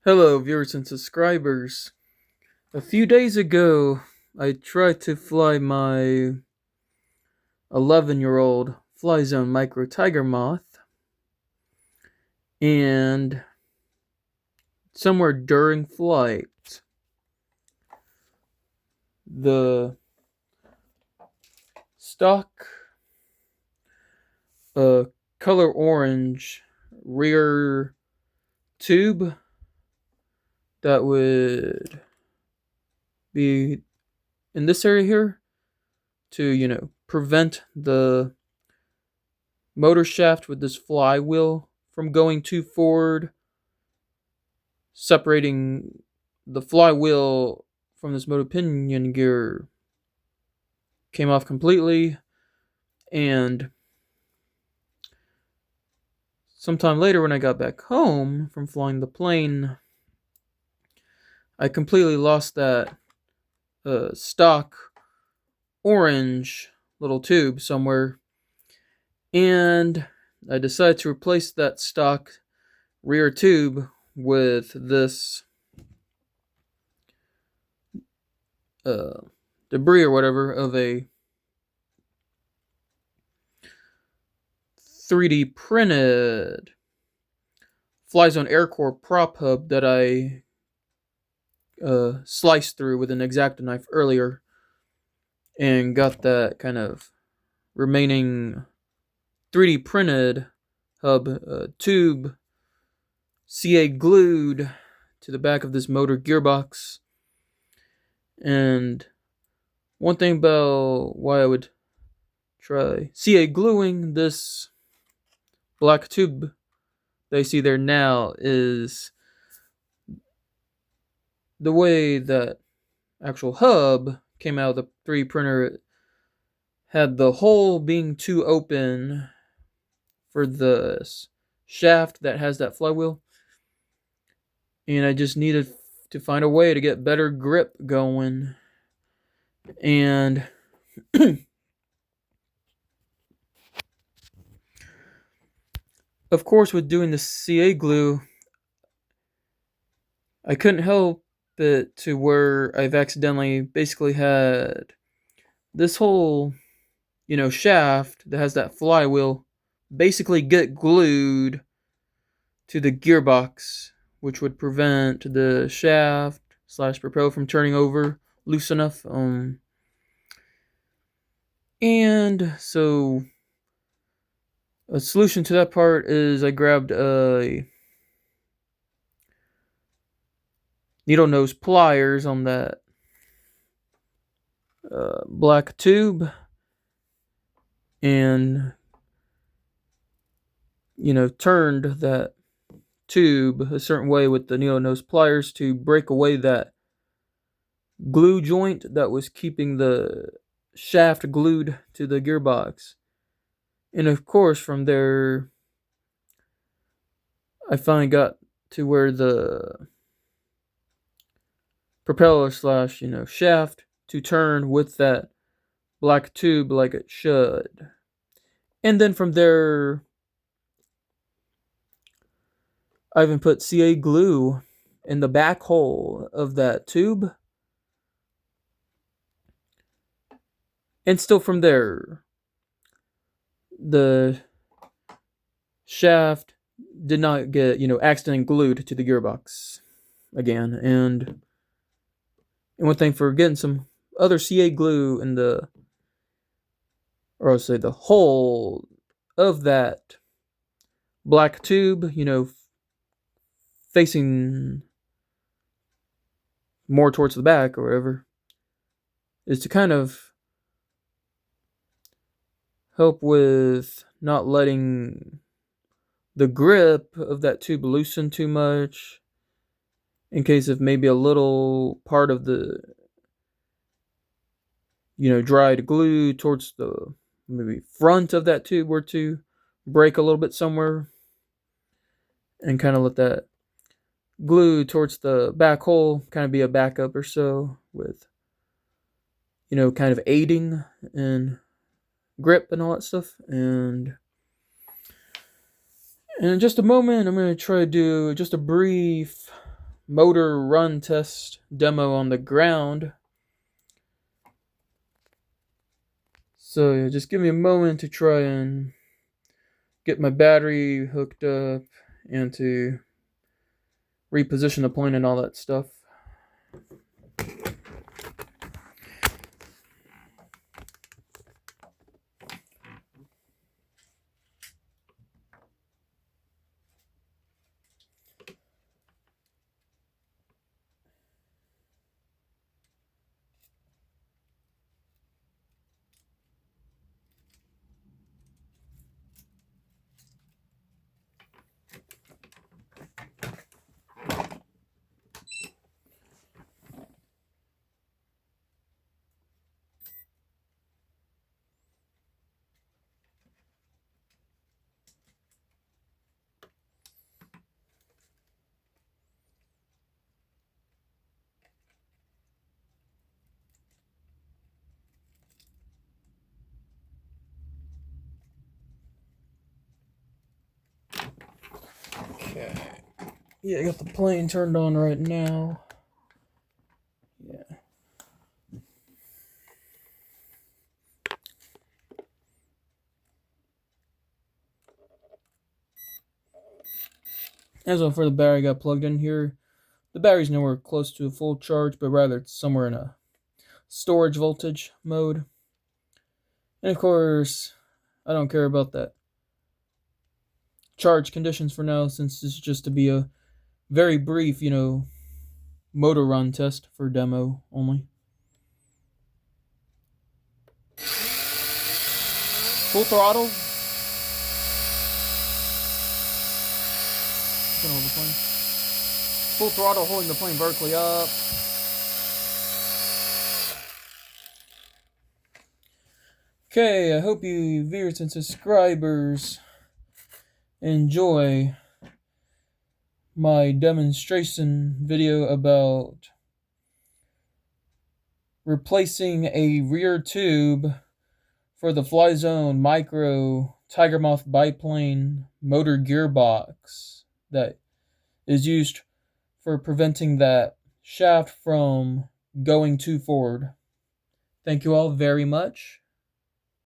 Hello, viewers and subscribers. A few days ago, I tried to fly my 11-year-old Flyzone Micro Tiger Moth, and somewhere during flight, the stock color orange rear tube that would be in this area here to prevent the motor shaft with this flywheel from going too forward, separating the flywheel from this motor pinion gear came off completely. And sometime later, when I got back home from flying the plane, I completely lost that stock orange little tube somewhere, and I decided to replace that stock rear tube with this debris or whatever of a 3D printed Flyzone Aircore prop hub that I sliced through with an exacto knife earlier, and got that kind of remaining 3D printed hub tube CA glued to the back of this motor gearbox. And one thing about why I would try CA gluing this black tube that you see there now is the way that actual hub came out of the 3D printer. It had the hole being too open for the shaft that has that flywheel, and I just needed to find a way to get better grip going. And of course, with doing the CA glue, I couldn't help it to where I've accidentally basically had this whole shaft that has that flywheel basically get glued to the gearbox, which would prevent the shaft slash propeller from turning over loose enough. And so a solution to that part is I grabbed a needle nose pliers on that black tube, and turned that tube a certain way with the needle nose pliers to break away that glue joint that was keeping the shaft glued to the gearbox. And of course, from there, I finally got to where the propeller slash shaft to turn with that black tube like it should. And then from there, I even put CA glue in the back hole of that tube. And still from there, the shaft did not get, accidentally glued to the gearbox again. And one thing for getting some other CA glue in the hole of that black tube, facing more towards the back or whatever, is to kind of help with not letting the grip of that tube loosen too much, in case of maybe a little part of the dried glue towards the maybe front of that tube were to break a little bit somewhere, and kind of let that glue towards the back hole kind of be a backup or so, with kind of aiding in grip and all that stuff. And in just a moment, I'm going to try to do just a brief motor run test demo on the ground. So yeah, just give me a moment to try and get my battery hooked up and to reposition the plane and all that stuff. Okay. Yeah, I got the plane turned on right now. Yeah. As well, for the battery I got plugged in here, the battery's nowhere close to a full charge, but rather it's somewhere in a storage voltage mode. And of course, I don't care about that charge conditions for now, since this is just to be a very brief, motor run test for demo only. Full throttle. Hold the plane. Full throttle, holding the plane vertically up. Okay, I hope you viewers and subscribers enjoy my demonstration video about replacing a rear tube for the Flyzone Micro Tiger Moth biplane motor gearbox that is used for preventing that shaft from going too forward. Thank you all very much.